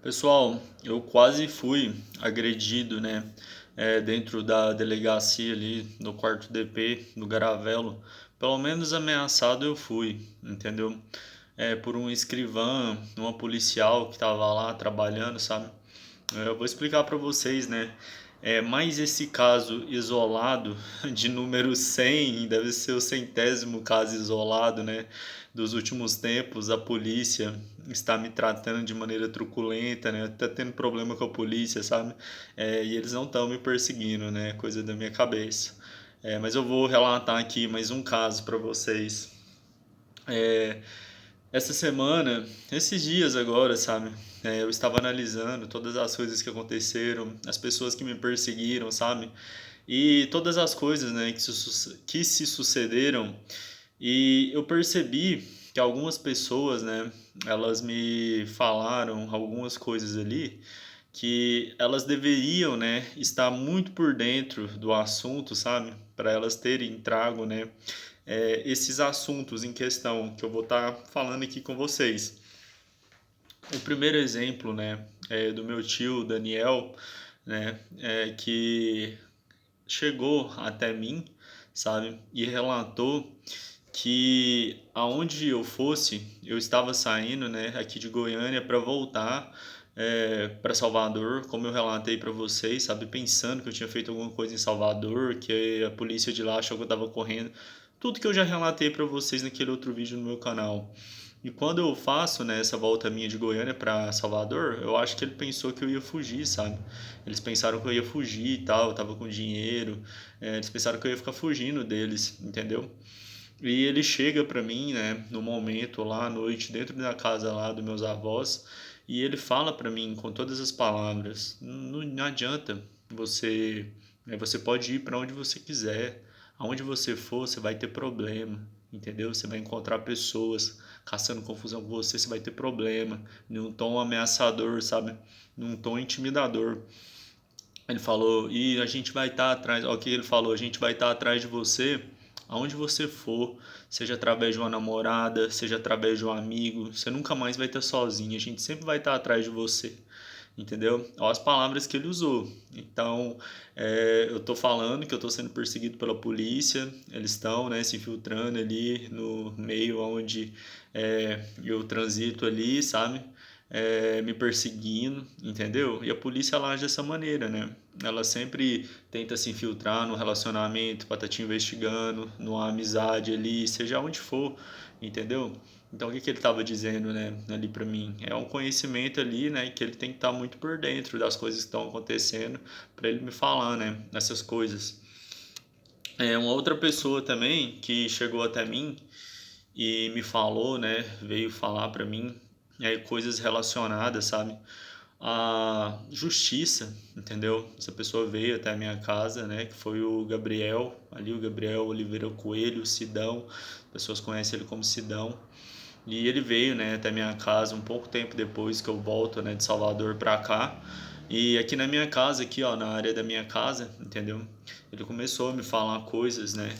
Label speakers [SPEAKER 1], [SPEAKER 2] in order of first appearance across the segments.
[SPEAKER 1] Pessoal, eu quase fui agredido, né? Dentro da delegacia ali no quarto DP, no Garavelo. Pelo menos ameaçado eu fui, entendeu? Por um escrivã, uma policial que estava lá trabalhando, sabe? Eu vou explicar para vocês, né? Mais esse caso isolado de número 100, deve ser o centésimo caso isolado, né? Dos últimos tempos, a polícia está me tratando de maneira truculenta, né? Tá tendo problema com a polícia, sabe? E eles não estão me perseguindo, né? Coisa da minha cabeça. Mas eu vou relatar aqui mais um caso para vocês. É, Essa semana, esses dias agora, sabe? Eu estava analisando todas as coisas que aconteceram, as pessoas que me perseguiram, sabe? E todas as coisas, né, que se sucederam. E eu percebi que algumas pessoas, né, elas me falaram algumas coisas ali que elas deveriam, né, estar muito por dentro do assunto, sabe? Para elas terem trago, né, esses assuntos em questão que eu vou estar falando aqui com vocês. O primeiro exemplo, né, é do meu tio Daniel, né, que chegou até mim, sabe, e relatou que aonde eu fosse, eu estava saindo, né, aqui de Goiânia para voltar para Salvador, como eu relatei para vocês, sabe, pensando que eu tinha feito alguma coisa em Salvador, que a polícia de lá achou que eu estava correndo, tudo que eu já relatei para vocês naquele outro vídeo no meu canal. E quando eu faço, né, essa volta minha de Goiânia para Salvador, eu acho que ele pensou que eu ia fugir, sabe? Eles pensaram que eu ia fugir e tal, eu tava com dinheiro, eles pensaram que eu ia ficar fugindo deles, entendeu? E ele chega pra mim, né, no momento lá à noite, dentro da casa lá dos meus avós, e ele fala pra mim com todas as palavras: não adianta você, você pode ir pra onde você quiser, aonde você for, você vai ter problema, entendeu? Você vai encontrar pessoas caçando confusão com você, você vai ter problema, num tom ameaçador, sabe? Num tom intimidador. Ele falou, e a gente vai estar atrás, olha o que ele falou, a gente vai estar atrás de você aonde você for, seja através de uma namorada, seja através de um amigo, você nunca mais vai estar sozinho, a gente sempre vai estar atrás de você, entendeu? Olha as palavras que ele usou. Então, eu tô falando que eu tô sendo perseguido pela polícia, eles estão, né, se infiltrando ali no meio onde eu transito ali, sabe? Me perseguindo, entendeu? E a polícia ela age dessa maneira, né? Ela sempre tenta se infiltrar no relacionamento para estar te investigando, numa amizade ali, seja onde for, entendeu? Então o que ele estava dizendo, né, ali para mim? É um conhecimento ali, né, que ele tem que estar muito por dentro das coisas que estão acontecendo para ele me falar, né, essas coisas. Uma outra pessoa também que chegou até mim e me falou, né, veio falar para mim coisas relacionadas, sabe, à justiça, entendeu? Essa pessoa veio até a minha casa, né, que foi o Gabriel, ali o Gabriel Oliveira Coelho, o Sidão, pessoas conhecem ele como Sidão. E ele veio, né, até minha casa um pouco tempo depois que eu volto, né, de Salvador para cá. E aqui na minha casa, aqui, ó, na área da minha casa, entendeu? Ele começou a me falar coisas, né,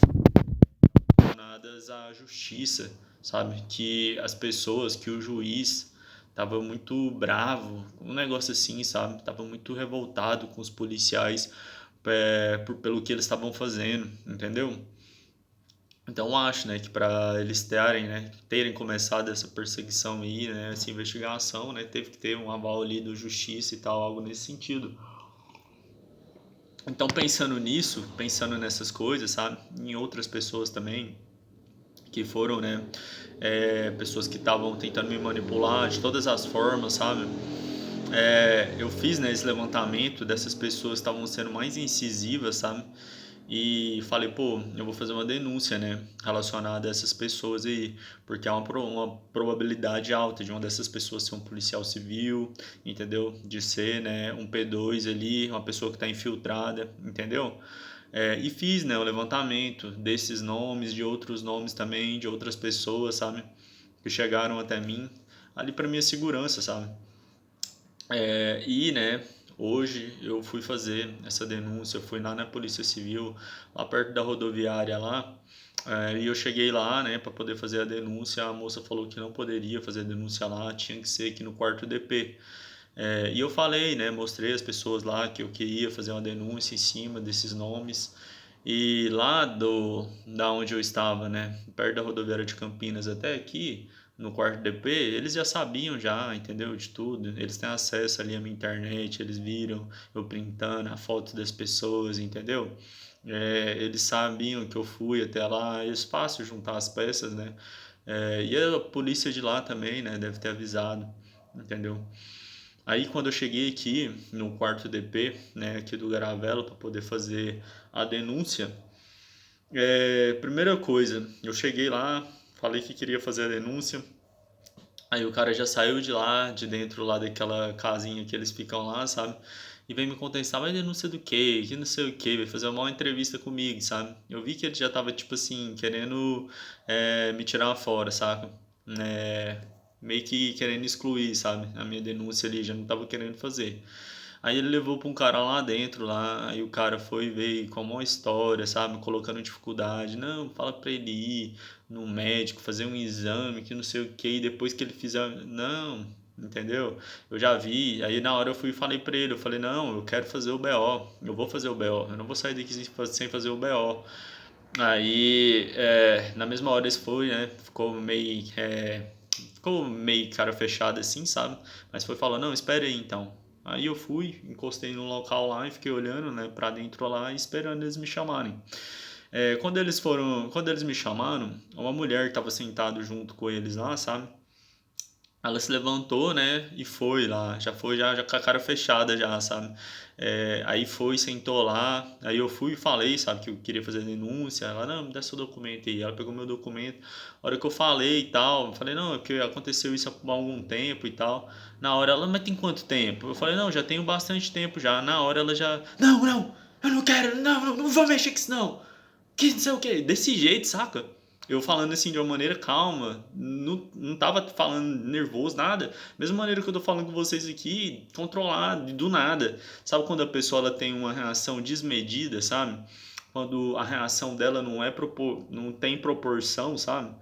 [SPEAKER 1] relacionadas à justiça, sabe? Que as pessoas, que o juiz tava muito bravo, um negócio assim, sabe? Tava muito revoltado com os policiais pelo que eles estavam fazendo, entendeu? Então acho, né, que para eles terem começado essa perseguição aí, né, essa investigação, né, teve que ter um aval ali do justiça e tal, algo nesse sentido. Então pensando nisso, pensando nessas coisas, sabe, em outras pessoas também que foram, né, pessoas que estavam tentando me manipular de todas as formas, sabe? Eu fiz, né, esse levantamento dessas pessoas que estavam sendo mais incisivas, sabe? E falei, pô, eu vou fazer uma denúncia, né, relacionada a essas pessoas aí, porque há uma probabilidade alta de uma dessas pessoas ser um policial civil, entendeu? De ser, né, um P2 ali, uma pessoa que está infiltrada, entendeu? E fiz, né, o levantamento desses nomes, de outros nomes também, de outras pessoas, sabe? Que chegaram até mim, ali para minha segurança, sabe? Né, hoje eu fui fazer essa denúncia, fui lá na Polícia Civil, lá perto da rodoviária lá, e eu cheguei lá, né, para poder fazer a denúncia, a moça falou que não poderia fazer a denúncia lá, tinha que ser aqui no quarto DP. E eu falei, né, mostrei às pessoas lá que eu queria fazer uma denúncia em cima desses nomes. E lá da onde eu estava, né, perto da rodoviária de Campinas até aqui, no quarto DP, eles já sabiam já, entendeu, de tudo. Eles têm acesso ali à minha internet, eles viram eu printando a foto das pessoas, entendeu? Eles sabiam que eu fui até lá, é fácil juntar as peças, né? E a polícia de lá também, né, deve ter avisado, entendeu? Aí quando eu cheguei aqui no quarto DP, né, aqui do Garavelo, para poder fazer a denúncia, primeira coisa, eu cheguei lá, falei que queria fazer a denúncia, aí o cara já saiu de lá, de dentro lá daquela casinha que eles ficam lá, sabe? E veio me contestar, vai denúncia do quê? Que não sei o quê, vai fazer uma entrevista comigo, sabe? Eu vi que ele já tava, tipo assim, querendo me tirar fora, saca? É, meio que querendo excluir, sabe? A minha denúncia ali, já não tava querendo fazer. Aí ele levou pra um cara lá dentro, lá, aí o cara foi ver com uma história, sabe? Colocando dificuldade. Não, fala pra ele ir no médico, fazer um exame, que não sei o que, e depois que ele fizer. Não, entendeu? Eu já vi. Aí na hora eu fui e falei pra ele, eu falei, não, eu quero fazer o BO, eu vou fazer o BO, eu não vou sair daqui sem fazer o BO. Aí, na mesma hora isso foi, né? Ficou meio cara fechada assim, sabe? Mas foi falando, não, espere aí então. Aí eu fui, encostei no local lá e fiquei olhando, né, pra dentro lá, esperando eles me chamarem. Quando eles me chamaram, uma mulher que tava sentada junto com eles lá, sabe? Ela se levantou, né, e foi lá, já foi já com a cara fechada já, sabe? Aí foi, sentou lá, aí eu fui e falei, sabe, que eu queria fazer denúncia. Ela, não, me dá seu documento aí. Ela pegou meu documento. A hora que eu falei e tal, eu falei, não, é porque aconteceu isso há algum tempo e tal. Na hora ela, mas tem quanto tempo? Eu falei, não, já tenho bastante tempo já. Na hora ela já, não, não, eu não quero, não, não, não vou mexer com isso não. Que não sei o que, desse jeito, saca? Eu falando assim de uma maneira calma, não tava falando nervoso, nada. Mesma maneira que eu tô falando com vocês aqui, controlado, do nada. Sabe quando a pessoa ela tem uma reação desmedida, sabe? Quando a reação dela não tem proporção, sabe?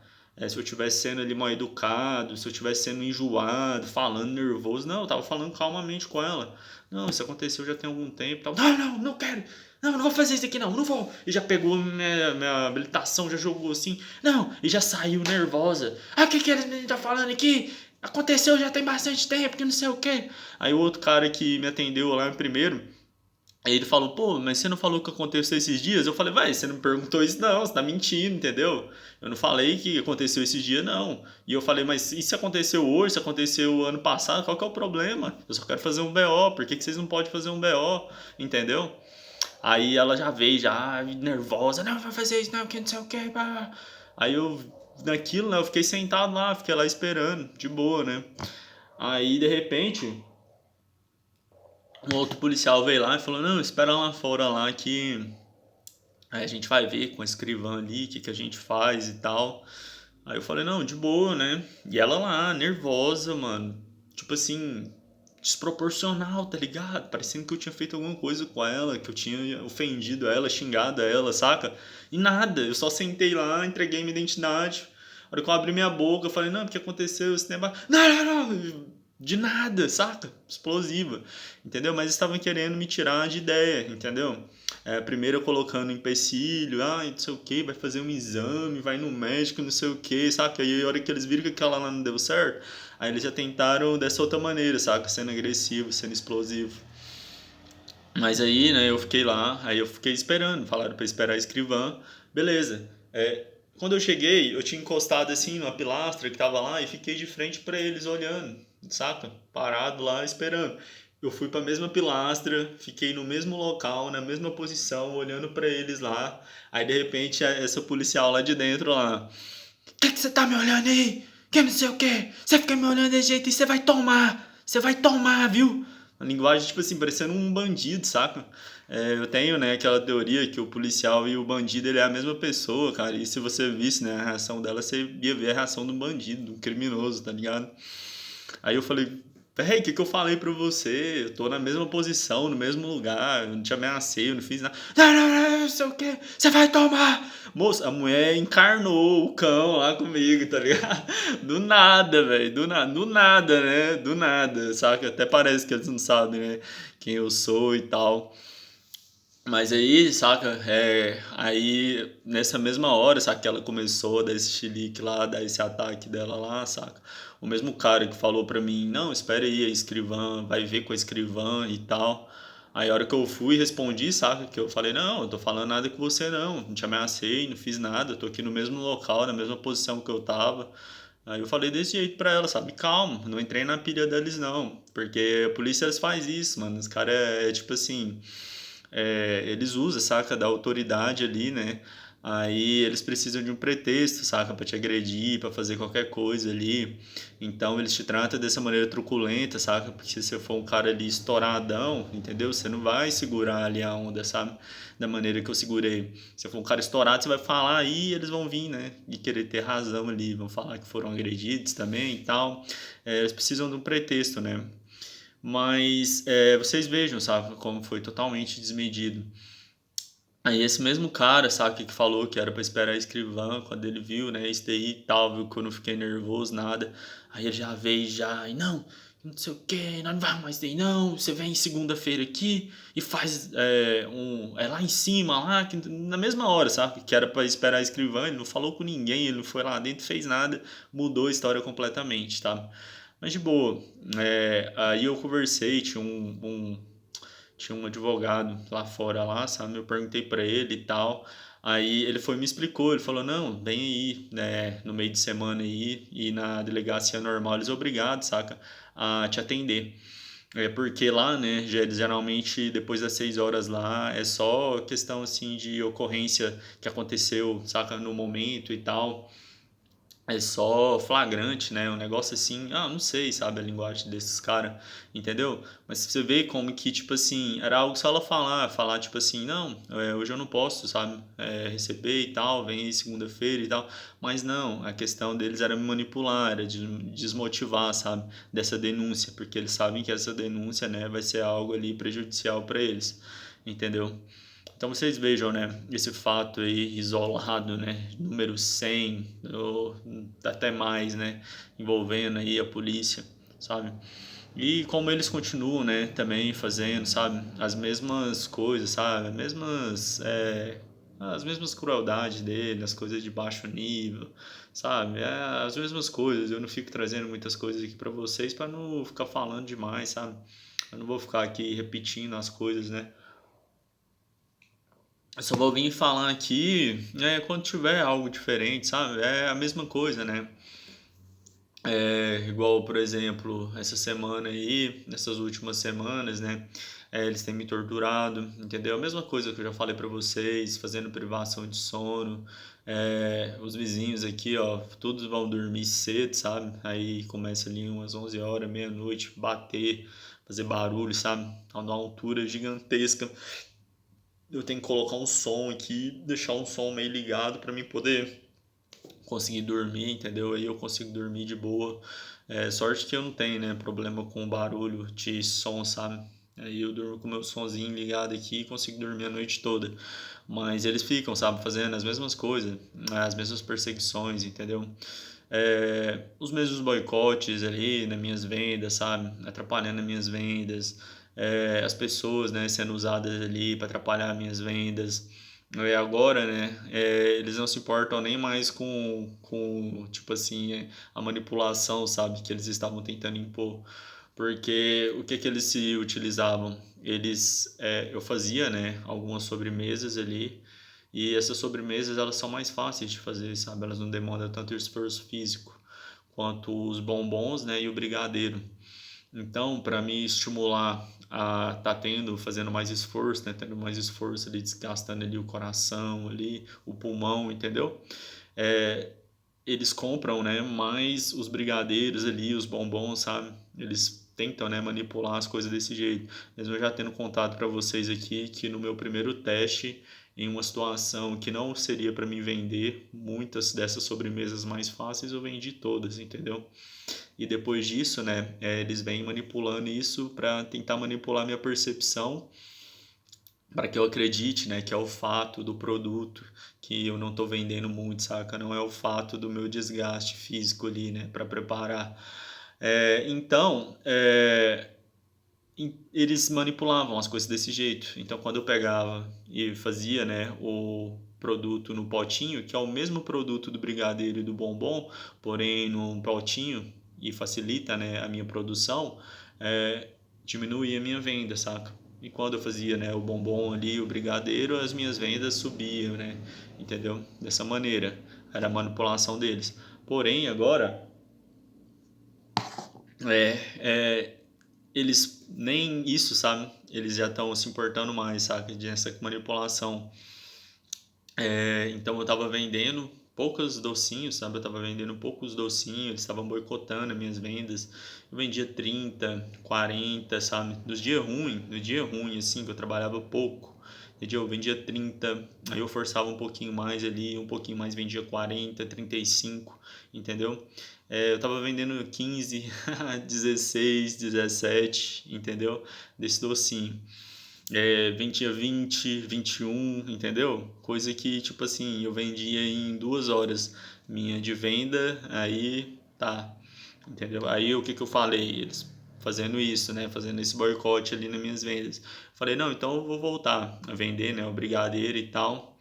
[SPEAKER 1] Se eu tivesse sendo ali mal educado, se eu tivesse sendo enjoado, falando nervoso, não, eu tava falando calmamente com ela. Não, isso aconteceu já tem algum tempo, tal. Não, não, não quero. Não, não vou fazer isso aqui não, não vou. E já pegou minha habilitação, já jogou assim. Não, e já saiu nervosa. Ah, o que eles me tá falando aqui? Aconteceu já tem bastante tempo, que não sei o quê. Aí o outro cara que me atendeu lá primeiro, aí ele falou, pô, mas você não falou o que aconteceu esses dias? Eu falei, vai, você não me perguntou isso não, você tá mentindo, entendeu? Eu não falei que aconteceu esses dias, não. E eu falei, mas e se aconteceu hoje, se aconteceu ano passado, qual que é o problema? Eu só quero fazer um BO, por que vocês não podem fazer um BO, entendeu? Aí ela já veio, já nervosa, não, vai fazer isso, não, que não sei o que. Aí eu, naquilo, né, eu fiquei sentado lá, fiquei lá esperando, de boa, né. Aí, de repente, um outro policial veio lá e falou, não, espera lá fora lá que aí a gente vai ver com a escrivã ali, o que a gente faz e tal. Aí eu falei, não, de boa, né. E ela lá, nervosa, mano, tipo assim, desproporcional, tá ligado? Parecendo que eu tinha feito alguma coisa com ela, que eu tinha ofendido ela, xingado ela, saca? E nada, eu só sentei lá, entreguei minha identidade. A hora que eu abri minha boca, eu falei, não, porque aconteceu esse negócio. Não, não, não, de nada, saca? Explosiva, entendeu? Mas estavam querendo me tirar de ideia, entendeu? Primeiro eu colocando empecilho, não sei o que, vai fazer um exame, vai no médico, não sei o que, saca? Aí a hora que eles viram que aquela lá não deu certo, aí eles já tentaram dessa outra maneira, saca? Sendo agressivo, sendo explosivo. Mas aí, né, eu fiquei lá, aí eu fiquei esperando, falaram pra esperar a escrivã, beleza. Quando eu cheguei, eu tinha encostado assim numa pilastra que tava lá e fiquei de frente pra eles olhando, saca? Parado lá esperando. Eu fui pra mesma pilastra, fiquei no mesmo local, na mesma posição, olhando pra eles lá. Aí de repente essa policial lá de dentro lá, que você tá me olhando aí? Que não sei o que? Você fica me olhando desse jeito e você vai tomar! Você vai tomar, viu? A linguagem, tipo assim, parecendo um bandido, saca? Eu tenho, né, aquela teoria que o policial e o bandido, ele é a mesma pessoa, cara. E se você visse, né, a reação dela, você ia ver a reação do bandido, do criminoso, tá ligado? Aí eu falei, Véi, o que que eu falei pra você? Eu tô na mesma posição, no mesmo lugar, eu não te ameacei, eu não fiz nada. Não, não, não, não sei o quê, você vai tomar! Moça, a mulher encarnou o cão lá comigo, tá ligado? Do nada, velho, do nada, né? Do nada, saca? Até parece que eles não sabem, né? Quem eu sou e tal. Mas aí, saca, aí nessa mesma hora, saca, que ela começou a dar esse chilique lá, dar esse ataque dela lá, saca? O mesmo cara que falou pra mim, não, espera aí, a escrivã, vai ver com a escrivã e tal. Aí a hora que eu fui, respondi, saca, que eu falei, não, eu tô falando nada com você não te ameacei, não fiz nada, tô aqui no mesmo local, na mesma posição que eu tava. Aí eu falei desse jeito pra ela, sabe, calma, não entrei na pilha deles não, porque a polícia eles faz isso, mano, os caras é tipo assim eles usam, saca, da autoridade ali, né? Aí eles precisam de um pretexto, saca, pra te agredir, pra fazer qualquer coisa ali. Então eles te tratam dessa maneira truculenta, saca? Porque se você for um cara ali estouradão, entendeu? Você não vai segurar ali a onda, sabe? Da maneira que eu segurei. Se for um cara estourado, você vai falar aí, eles vão vir, né? E querer ter razão ali, vão falar que foram agredidos também e tal. Eles precisam de um pretexto, né? Mas vocês vejam, sabe, como foi totalmente desmedido. Aí esse mesmo cara, sabe, que falou que era pra esperar a escrivã, quando ele viu, né, isso daí e tal, viu que eu não fiquei nervoso, nada. Aí ele já veio já, e não sei o que, nós não vamos mais daí não, você vem segunda-feira aqui e faz lá em cima, lá, que, na mesma hora, sabe, que era pra esperar a escrivã, ele não falou com ninguém, ele não foi lá dentro, fez nada, mudou a história completamente, tá? Mas de boa, aí eu conversei, tinha um advogado lá fora lá, sabe? Eu perguntei pra ele e tal. Aí ele foi e me explicou, ele falou: "Não, vem aí, né, no meio de semana aí e na delegacia normal eles obrigados, saca, a te atender". É porque lá, né, geralmente depois das 6 horas lá é só questão assim de ocorrência que aconteceu, saca, no momento e tal. É só flagrante, né? Um negócio assim, não sei, sabe, a linguagem desses caras, entendeu? Mas você vê como que, tipo assim, era algo só ela falar, tipo assim, não, hoje eu não posso, sabe, receber e tal, vem aí segunda-feira e tal. Mas não, a questão deles era me manipular, era de desmotivar, sabe, dessa denúncia, porque eles sabem que essa denúncia, né, vai ser algo ali prejudicial para eles, entendeu? Então vocês vejam, né, esse fato aí isolado, né, número 100 ou até mais, né, envolvendo aí a polícia, sabe? E como eles continuam, né, também fazendo, sabe, as mesmas coisas, sabe, as mesmas crueldades dele, as coisas de baixo nível, sabe, as mesmas coisas. Eu não fico trazendo muitas coisas aqui para vocês para não ficar falando demais, sabe? Eu não vou ficar aqui repetindo as coisas, né? Eu só vou vir falar aqui, quando tiver algo diferente, sabe? É a mesma coisa, né? Igual, por exemplo, essa semana aí, nessas últimas semanas, né? Eles têm me torturado, entendeu? A mesma coisa que eu já falei pra vocês, fazendo privação de sono. Os vizinhos aqui, ó, todos vão dormir cedo, sabe? Aí começa ali umas 11 horas, meia-noite, bater, fazer barulho, sabe? A uma altura gigantesca. Eu tenho que colocar um som aqui, deixar um som meio ligado para mim poder conseguir dormir, entendeu? Aí eu consigo dormir de boa. Sorte que eu não tenho, né, problema com barulho de som, sabe? Aí eu durmo com o meu sonzinho ligado aqui e consigo dormir a noite toda. Mas eles ficam, sabe, fazendo as mesmas coisas, as mesmas perseguições, entendeu? Os mesmos boicotes ali nas minhas vendas, sabe? Atrapalhando as minhas vendas. As pessoas, né, sendo usadas ali para atrapalhar as minhas vendas. Agora, né, eles não se importam nem mais com tipo assim, a manipulação, sabe, que eles estavam tentando impor. Porque o que que eles se utilizavam? Eu fazia, né, algumas sobremesas ali, e essas sobremesas elas são mais fáceis de fazer, sabe? Elas não demandam tanto esforço físico quanto os bombons, né, e o brigadeiro. Então, para me estimular a tá fazendo mais esforço, né, tendo mais esforço ali, desgastando ali o coração ali, o pulmão, entendeu? É, eles compram, né, mais os brigadeiros ali, os bombons, sabe? Eles tentam, né, manipular as coisas desse jeito. Mesmo eu já tendo contado para vocês aqui que no meu primeiro teste em uma situação que não seria para mim vender muitas dessas sobremesas mais fáceis, eu vendi todas, entendeu? E depois disso, né, eles vêm manipulando isso para tentar manipular minha percepção, para que eu acredite, né, que é o fato do produto que eu não estou vendendo muito, saca? Não é o fato do meu desgaste físico ali, né, para preparar. Então, eles manipulavam as coisas desse jeito. Então, quando eu pegava e fazia, né, o produto no potinho, que é o mesmo produto do brigadeiro e do bombom, porém num potinho e facilita, né, a minha produção, é, diminuía a minha venda, saca? E quando eu fazia, né, o bombom ali, o brigadeiro, as minhas vendas subiam, né? Entendeu? Dessa maneira. Era a manipulação deles. Porém, agora, é, é, eles nem isso, sabe? Eles já estão se importando mais, sabe? Dessa manipulação. Então eu tava vendendo poucos docinhos, sabe? Eu tava vendendo poucos docinhos, eles estavam boicotando as minhas vendas. Eu vendia 30, 40, sabe? No dia ruim, assim, que eu trabalhava pouco. No dia eu vendia 30, aí eu forçava um pouquinho mais ali, um pouquinho mais vendia 40, 35, entendeu? Eu tava vendendo 15, 16, 17, entendeu? Desse docinho. Vendia 20, 21, entendeu? Coisa que, tipo assim, eu vendia em 2 horas minha de venda, aí tá, entendeu? Aí o que que eu falei? Eles fazendo isso, né? Fazendo esse boicote ali nas minhas vendas. Falei, não, então eu vou voltar a vender, né? O brigadeiro e tal.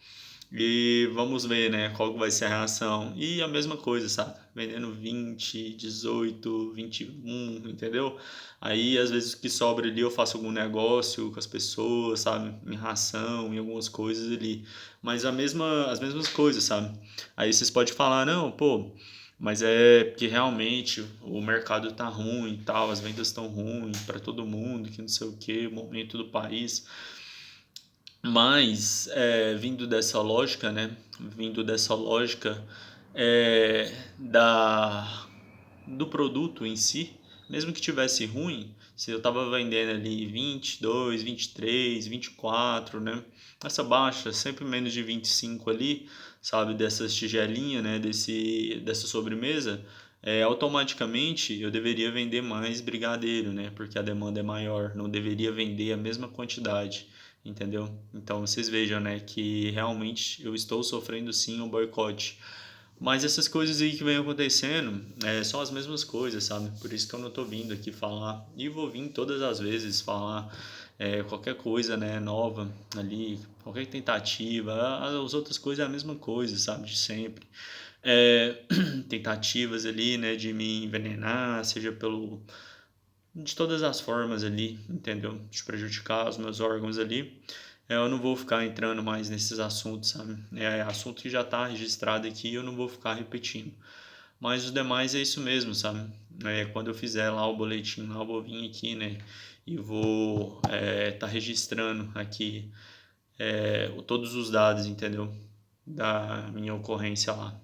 [SPEAKER 1] E vamos ver, né, qual vai ser a reação. E a mesma coisa, sabe? Vendendo 20, 18, 21, entendeu? Aí, às vezes, o que sobra ali eu faço algum negócio com as pessoas, sabe? Em ração, em algumas coisas ali. Mas as mesmas coisas, sabe? Aí vocês podem falar, não, pô, mas é porque realmente o mercado tá ruim e tal, as vendas estão ruins para todo mundo, que não sei o que, o momento do país. Mas, vindo dessa lógica, né? Vindo dessa lógica do produto em si, mesmo que tivesse ruim, se eu estava vendendo ali 22, 23, 24, né? Essa baixa, sempre menos de 25 ali, sabe? Dessas tigelinhas, né? Dessa sobremesa, automaticamente eu deveria vender mais brigadeiro, né? Porque a demanda é maior, não deveria vender a mesma quantidade, entendeu? Então vocês vejam, né, que realmente eu estou sofrendo sim um boicote. Mas essas coisas aí que vem acontecendo são as mesmas coisas, sabe? Por isso que eu não tô vindo aqui falar. E vou vir todas as vezes falar qualquer coisa, né, nova ali, qualquer tentativa. As outras coisas é a mesma coisa, sabe? De sempre. Tentativas ali, né, de me envenenar, seja de todas as formas ali, entendeu? De prejudicar os meus órgãos ali. Eu não vou ficar entrando mais nesses assuntos, sabe? É assunto que já está registrado aqui, eu não vou ficar repetindo. Mas os demais é isso mesmo, sabe? Quando eu fizer lá o boletim, lá eu vou vir aqui, né? E vou tá registrando aqui todos os dados, entendeu? Da minha ocorrência lá.